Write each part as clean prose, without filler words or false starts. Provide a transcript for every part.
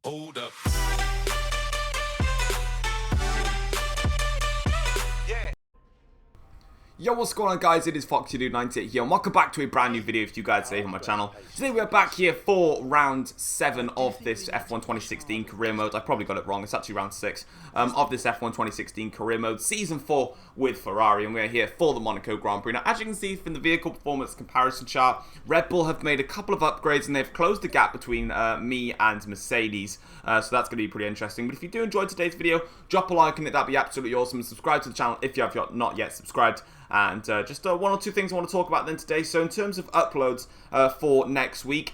Hold up. Yo, what's going on, guys? It is FoxyDude98 here, and welcome back to a brand new video for you guys today on my channel. Today we are back here for round 7 of this F1 2016 career mode. I probably got it wrong, it's actually round 6 of this F1 2016 career mode, season 4 with Ferrari, and we are here for the Monaco Grand Prix. Now, as you can see from the vehicle performance comparison chart, Red Bull have made a couple of upgrades and they've closed the gap between me and Mercedes, so that's going to be pretty interesting. But if you do enjoy today's video, drop a like on it, that'd be absolutely awesome, and subscribe to the channel if you have not yet subscribed. And just one or two things I want to talk about then today. So in terms of uploads for next week,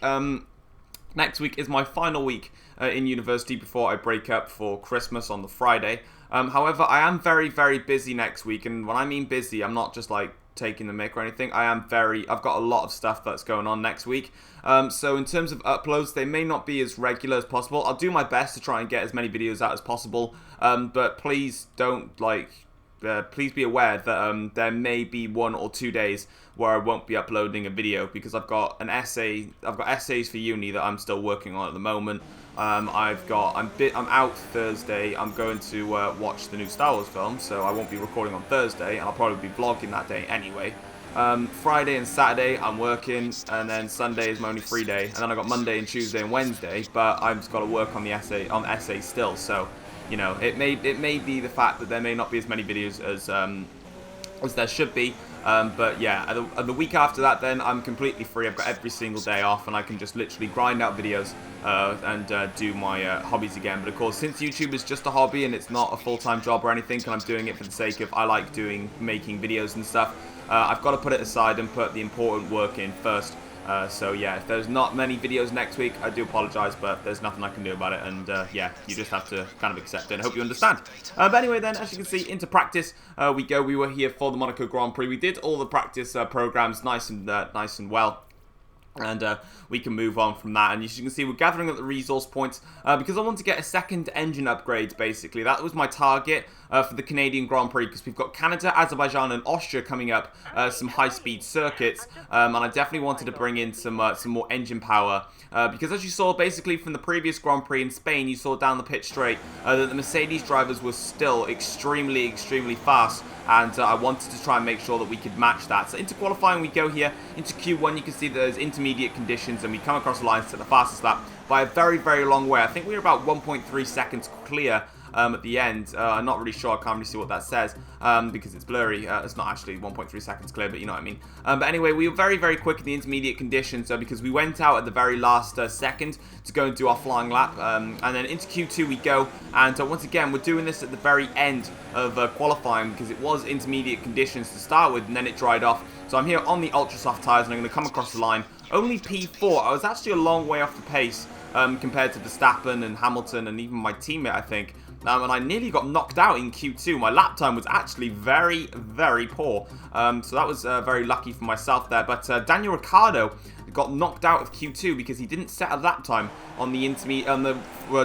next week is my final week in university before I break up for Christmas on the Friday. However, I am very, very busy next week, and when I mean busy, I'm not just like taking the mick or anything. I've got a lot of stuff that's going on next week. So in terms of uploads, they may not be as regular as possible. I'll do my best to try and get as many videos out as possible, but please don't please be aware that there may be 1 or 2 days where I won't be uploading a video because I've got essays for uni that I'm still working on at the moment. I'm out Thursday. I'm going to watch the new Star Wars film, so I won't be recording on Thursday, and I'll probably be vlogging that day anyway. Friday and Saturday I'm working, and then Sunday is my only free day, and then I got Monday and Tuesday and Wednesday, but I've just got to work on the essay still. So, you know, it may be the fact that there may not be as many videos as there should be, but yeah, the week after that, then I'm completely free. I've got every single day off, and I can just literally grind out videos and do my hobbies again. But of course, since YouTube is just a hobby and it's not a full-time job or anything, and I'm doing it for the sake of I like making videos and stuff, I've got to put it aside and put the important work in first. So yeah, if there's not many videos next week, I do apologise, but there's nothing I can do about it, and yeah, you just have to kind of accept it, and I hope you understand. But anyway then, as you can see, into practice we go. We were here for the Monaco Grand Prix. We did all the practice programs nice and well. And we can move on from that. And as you can see, we're gathering up the resource points because I want to get a second engine upgrade, basically. That was my target for the Canadian Grand Prix, because we've got Canada, Azerbaijan and Austria coming up, some high-speed circuits. And I definitely wanted to bring in some more engine power. Because as you saw, basically, from the previous Grand Prix in Spain, you saw down the pit straight that the Mercedes drivers were still extremely, extremely fast. And I wanted to try and make sure that we could match that. So into qualifying we go here. Into Q1 you can see there's intermediate conditions, and we come across the lines to the fastest lap by a very, very long way. I think we were about 1.3 seconds clear at the end. I'm not really sure, I can't really see what that says because it's blurry. It's not actually 1.3 seconds clear, but you know what I mean. But anyway, we were very, very quick in the intermediate conditions because we went out at the very last second to go and do our flying lap. And then into Q2 we go, and once again, we're doing this at the very end of qualifying because it was intermediate conditions to start with, and then it dried off. So I'm here on the ultra soft tyres, and I'm going to come across the line. Only P4. I was actually a long way off the pace compared to Verstappen and Hamilton and even my teammate, I think. And I nearly got knocked out in Q2. My lap time was actually very, very poor. So that was very lucky for myself there. But Daniel Ricciardo got knocked out of Q2 because he didn't set a lap time on the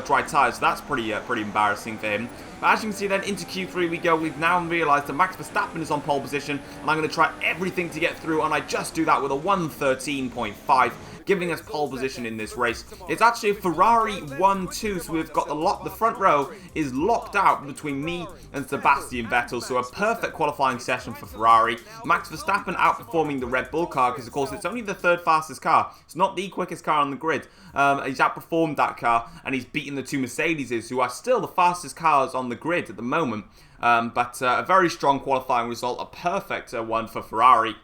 dry tyres. So that's pretty embarrassing for him. But as you can see then, into Q3 we go. We've now realised that Max Verstappen is on pole position, and I'm going to try everything to get through, and I just do that with a 1:13.5, giving us pole position in this race. It's actually a Ferrari 1-2, so we've got the front row is locked out between me and Sebastian Vettel, so a perfect qualifying session for Ferrari. Max Verstappen outperforming the Red Bull car, because of course it's only the 3rd fastest car. It's not the quickest car on the grid. He's outperformed that car, and he's beaten the 2 Mercedeses, who are still the fastest cars on the grid at the moment. But a very strong qualifying result, a perfect one for Ferrari.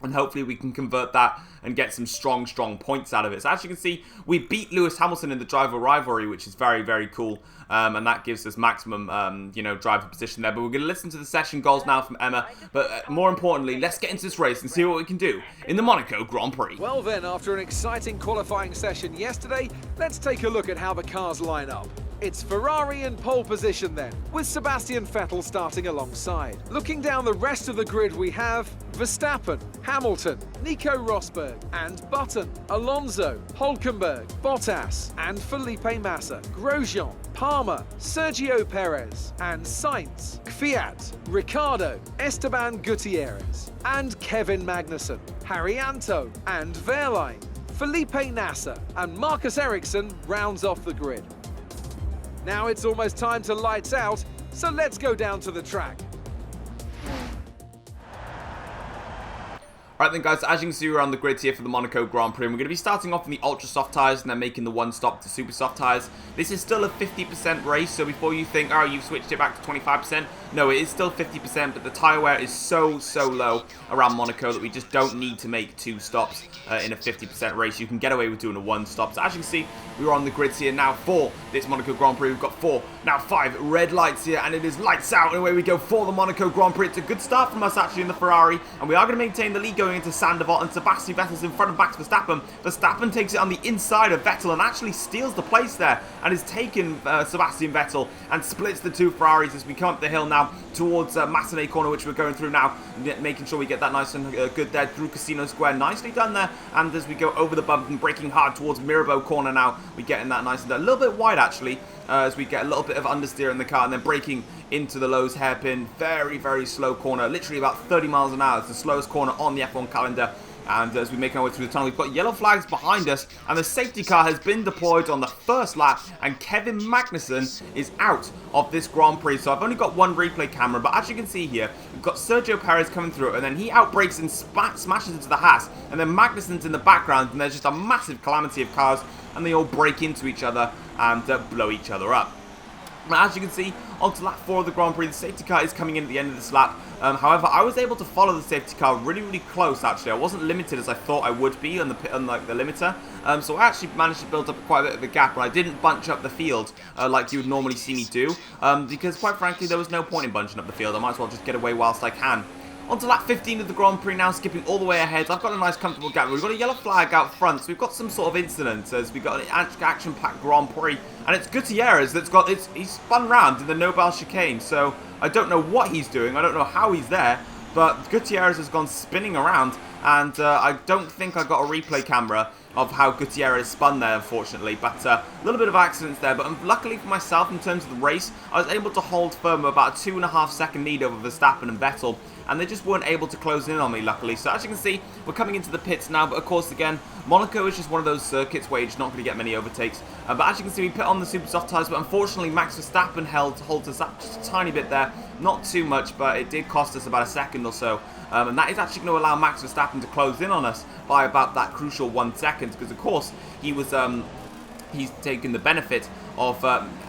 And hopefully we can convert that and get some strong points out of it. So as you can see, we beat Lewis Hamilton in the driver rivalry, which is very, very cool. And that gives us maximum, driver position there. But we're going to listen to the session goals now from Emma. But more importantly, let's get into this race and see what we can do in the Monaco Grand Prix. Well then, after an exciting qualifying session yesterday, let's take a look at how the cars line up. It's Ferrari in pole position then, with Sebastian Vettel starting alongside. Looking down the rest of the grid, we have Verstappen, Hamilton, Nico Rosberg and Button, Alonso, Hülkenberg, Bottas and Felipe Massa, Grosjean, Palmer, Sergio Perez and Sainz, Kvyat, Ricciardo, Esteban Gutierrez and Kevin Magnussen, Haryanto and Wehrlein, Felipe Nasser and Marcus Ericsson rounds off the grid. Now it's almost time to lights out, so let's go down to the track. Alright then guys, as you can see we're on the grid here for the Monaco Grand Prix, and we're going to be starting off in the ultra soft tyres and then making the one stop to super soft tyres. This is still a 50% race, so before you think, oh, you've switched it back to 25%, no, it is still 50%, but the tyre wear is so low around Monaco that we just don't need to make 2 stops in a 50% race. You can get away with doing a 1 stop. So as you can see, we're on the grids here now for this Monaco Grand Prix. We've got 4, now 5 red lights here, and it is lights out, and away we go for the Monaco Grand Prix. It's a good start from us actually in the Ferrari, and we are going to maintain the lead going into Sandoval, and Sebastian Vettel's in front of Max Verstappen. Verstappen takes it on the inside of Vettel and actually steals the place there, and is taking Sebastian Vettel and splits the 2 Ferraris as we come up the hill now towards Massenet corner, which we're going through now, making sure we get that nice and good there through Casino Square. Nicely done there, and as we go over the bump and braking hard towards Mirabeau corner now, we get in that nice and a little bit wide actually, as we get a little bit of understeer in the car, and then braking into the Lowe's hairpin. Very slow corner, literally about 30 miles an hour. It's the slowest corner on the F1 calendar. And as we make our way through the tunnel, we've got yellow flags behind us, and the safety car has been deployed on the first lap, and Kevin Magnussen is out of this Grand Prix. So I've only got 1 replay camera, but as you can see here, we've got Sergio Perez coming through, and then he outbrakes and smashes into the Haas, and then Magnussen's in the background, and there's just a massive calamity of cars, and they all break into each other and blow each other up. As you can see, onto lap 4 of the Grand Prix, the safety car is coming in at the end of this lap. However, I was able to follow the safety car really close actually. I wasn't limited as I thought I would be on the limiter. So I actually managed to build up quite a bit of a gap, and I didn't bunch up the field like you would normally see me do. Because quite frankly, there was no point in bunching up the field. I might as well just get away whilst I can. On to lap 15 of the Grand Prix now, skipping all the way ahead. I've got a nice comfortable gap. We've got a yellow flag out front, so we've got some sort of incident as we've got an action-packed Grand Prix. And it's Gutierrez that's got, he's spun round in the Nobel chicane, so I don't know what he's doing. I don't know how he's there, but Gutierrez has gone spinning around, and I don't think I got a replay camera of how Gutierrez spun there, unfortunately, but a little bit of accidents there. But luckily for myself, in terms of the race, I was able to hold firm about a 2.5 second lead over Verstappen and Vettel, and they just weren't able to close in on me, luckily. So as you can see, we're coming into the pits now, but of course, again, Monaco is just one of those circuits where you're just not going to get many overtakes. But as you can see, we put on the super soft tyres, but unfortunately, Max Verstappen holds us up just a tiny bit there. Not too much, but it did cost us about a second or so. And that is actually going to allow Max Verstappen to close in on us by about that crucial 1 second, because of course, he was he's taken the benefit of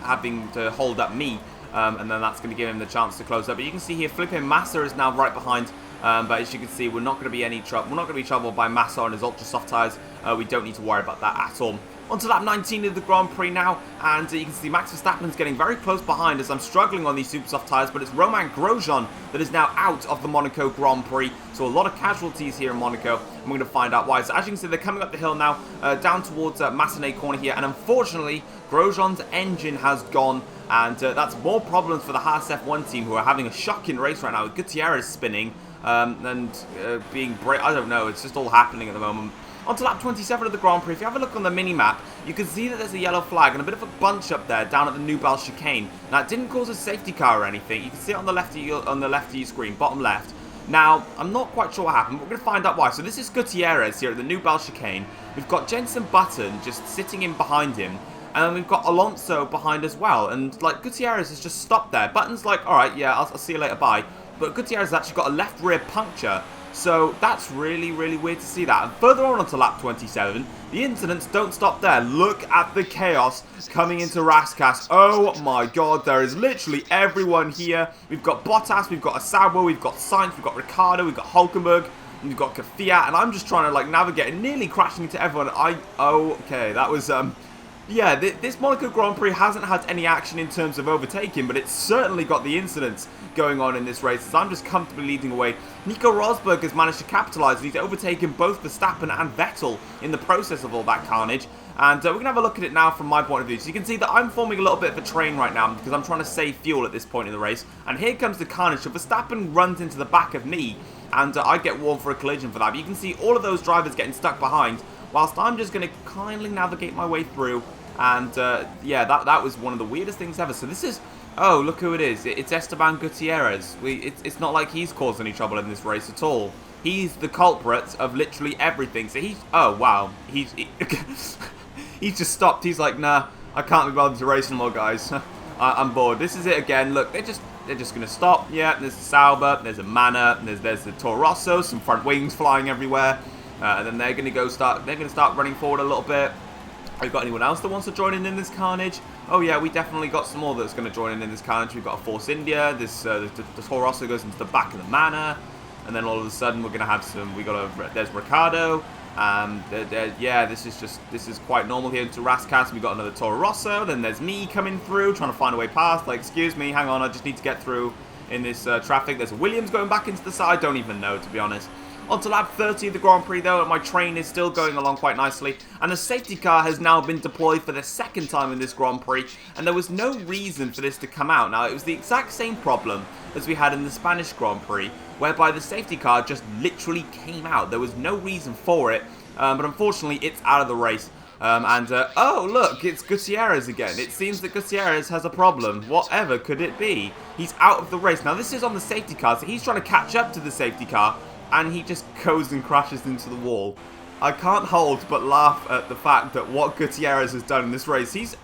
having to hold up me. And then that's going to give him the chance to close up. But you can see here, Felipe Massa is now right behind. But as you can see, we're not going to be any trouble. We're not going to be troubled by Massa on his ultra soft tyres. We don't need to worry about that at all. On to lap 19 of the Grand Prix now, and you can see Max Verstappen's getting very close behind as I'm struggling on these super soft tyres, but it's Romain Grosjean that is now out of the Monaco Grand Prix. So a lot of casualties here in Monaco, and we're going to find out why. So as you can see, they're coming up the hill now, down towards Massenet corner here, and unfortunately, Grosjean's engine has gone, and that's more problems for the Haas F1 team, who are having a shocking race right now, with Gutierrez spinning, and being I don't know, it's just all happening at the moment. On to lap 27 of the Grand Prix, if you have a look on the mini-map, you can see that there's a yellow flag and a bit of a bunch up there down at the Nubal chicane. Now, it didn't cause a safety car or anything. You can see it on the left of your screen, bottom left. Now, I'm not quite sure what happened, but we're going to find out why. So this is Gutierrez here at the Nubal chicane. We've got Jenson Button just sitting in behind him. And then we've got Alonso behind as well. And, like, Gutierrez has just stopped there. Button's like, alright, yeah, I'll see you later, bye. But Gutierrez has actually got a left rear puncture. So that's really weird to see that. And further on to lap 27, the incidents don't stop there. Look at the chaos coming into Rascasse. Oh my god, there is literally everyone here. We've got Bottas, we've got Asabo, we've got Sainz, we've got Ricciardo, we've got Hulkenberg, we've got Kvyat, and I'm just trying to like navigate and nearly crashing into everyone. Okay, that was yeah, this Monaco Grand Prix hasn't had any action in terms of overtaking, but it's certainly got the incidents going on in this race, as I'm just comfortably leading away. Nico Rosberg has managed to capitalise, and he's overtaken both Verstappen and Vettel in the process of all that carnage. And we're going to have a look at it now from my point of view. So you can see that I'm forming a little bit of a train right now, because I'm trying to save fuel at this point in the race. And here comes the carnage. So Verstappen runs into the back of me, and I get warned for a collision for that. But you can see all of those drivers getting stuck behind, whilst I'm just going to kindly navigate my way through. And yeah, that was one of the weirdest things ever. So this is, oh, look who it is. It's Esteban Gutierrez. It's not like he's caused any trouble in this race at all. He's the culprit of literally everything. So he's, oh wow, he's just stopped. He's like, nah, I can't be bothered to race anymore, guys. I'm bored. This is it again. Look, they're just going to stop. Yeah, there's a Sauber, there's a Mana, there's the Toro Rosso, some front wings flying everywhere. And then they're going to start running forward a little bit. Have we got anyone else that wants to join in this carnage? Oh yeah, we definitely got some more that's going to join in this carnage. We've got a Force India. This the Toro Rosso goes into the back of the Mana, and then all of a sudden we're going to have some. There's Ricciardo. Yeah, this is quite normal here into Rascas. We've got another Toro Rosso. Then there's me coming through, trying to find a way past. Like, excuse me, hang on, I just need to get through in this traffic. There's a Williams going back into the side. I don't even know, to be honest. On to lap 30 of the Grand Prix though, and my train is still going along quite nicely. And the safety car has now been deployed for the second time in this Grand Prix, and there was no reason for this to come out. Now, it was the exact same problem as we had in the Spanish Grand Prix, whereby the safety car just literally came out. There was no reason for it, but unfortunately it's out of the race. Oh look, it's Gutierrez again. It seems that Gutierrez has a problem. Whatever could it be? He's out of the race. Now, this is on the safety car, so he's trying to catch up to the safety car, and he just goes and crashes into the wall. I can't hold but laugh at the fact that what Gutierrez has done in this race.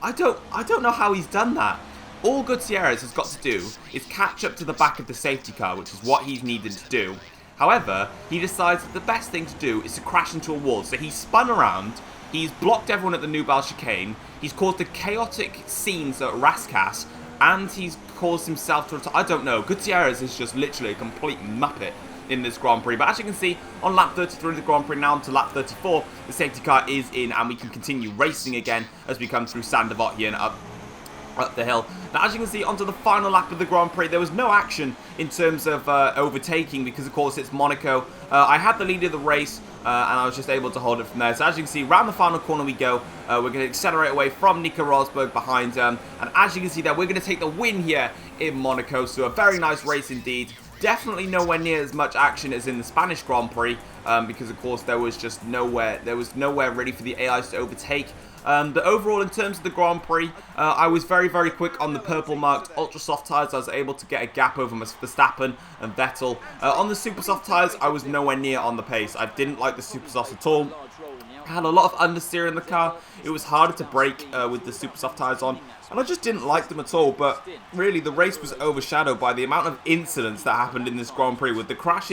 I don't know how he's done that. All Gutierrez has got to do is catch up to the back of the safety car, which is what he's needed to do. However, he decides that the best thing to do is to crash into a wall. So he's spun around, he's blocked everyone at the Nubal chicane, he's caused a chaotic scenes at Rascas, and he's caused himself to... I don't know. Gutierrez is just literally a complete muppet in this Grand Prix. But as you can see, on lap 33 of the Grand Prix, now to lap 34, the safety car is in, and we can continue racing again as we come through Sandoval here and up the hill. Now, as you can see, onto the final lap of the Grand Prix, there was no action in terms of overtaking because, of course, it's Monaco. I had the lead of the race, and I was just able to hold it from there. So, as you can see, round the final corner we go. We're going to accelerate away from Nico Rosberg behind and as you can see there, we're going to take the win here in Monaco. So, a very nice race indeed. Definitely nowhere near as much action as in the Spanish Grand Prix, because of course there was nowhere ready for the AIs to overtake. But overall, in terms of the Grand Prix, I was very, very quick on the purple marked ultra soft tyres. I was able to get a gap over Verstappen and Vettel. On the super soft tyres, I was nowhere near on the pace. I didn't like the super soft at all. I had a lot of understeer in the car. It was harder to brake with the super soft tyres on, and I just didn't like them at all. But really, the race was overshadowed by the amount of incidents that happened in this Grand Prix, with the crash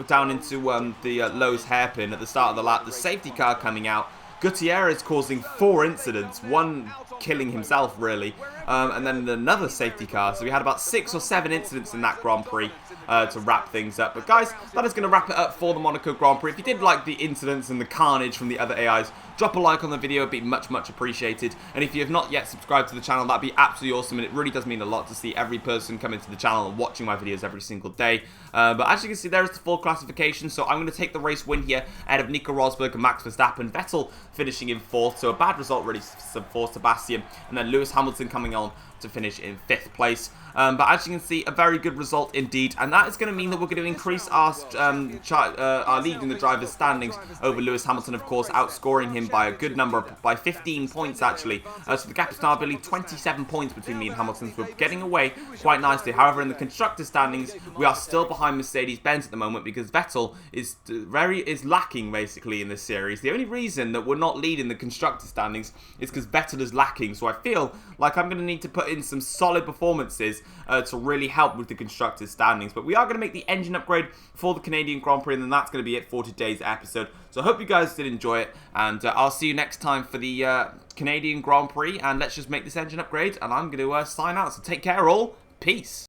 down into the Lowe's hairpin at the start of the lap, the safety car coming out, Gutierrez causing 4 incidents, one killing himself really, and then another safety car. So we had about 6 or 7 incidents in that Grand Prix to wrap things up. But guys, that is going to wrap it up for the Monaco Grand Prix. If you did like the incidents and the carnage from the other AIs, drop a like on the video, it'd be much, much appreciated. And if you have not yet subscribed to the channel, that'd be absolutely awesome, and it really does mean a lot to see every person come into the channel and watching my videos every single day. But as you can see, there is the full classification, so I'm going to take the race win here ahead of Nico Rosberg and Max Verstappen. Vettel finishing in 4th, so a bad result really for Sebastian, and then Lewis Hamilton coming on to finish in 5th place. But as you can see, a very good result indeed, and that is going to mean that we're going to increase our lead in the drivers' standings over Lewis Hamilton, of course, outscoring him by a good number, by 15 points actually. So the gap is now, I believe, 27 points between me and Hamilton, so we're getting away quite nicely. However, in the constructors' standings, we are still behind Mercedes-Benz at the moment because Vettel is lacking basically in this series. The only reason that we're not leading the constructors' standings is because Vettel is lacking. So I feel like I'm going to need to put in some solid performances to really help with the constructors' standings. But we are going to make the engine upgrade for the Canadian Grand Prix, and then that's going to be it for today's episode. So I hope you guys did enjoy it, and I'll see you next time for the Canadian Grand Prix, and let's just make this engine upgrade, and I'm going to sign out. So take care all. Peace.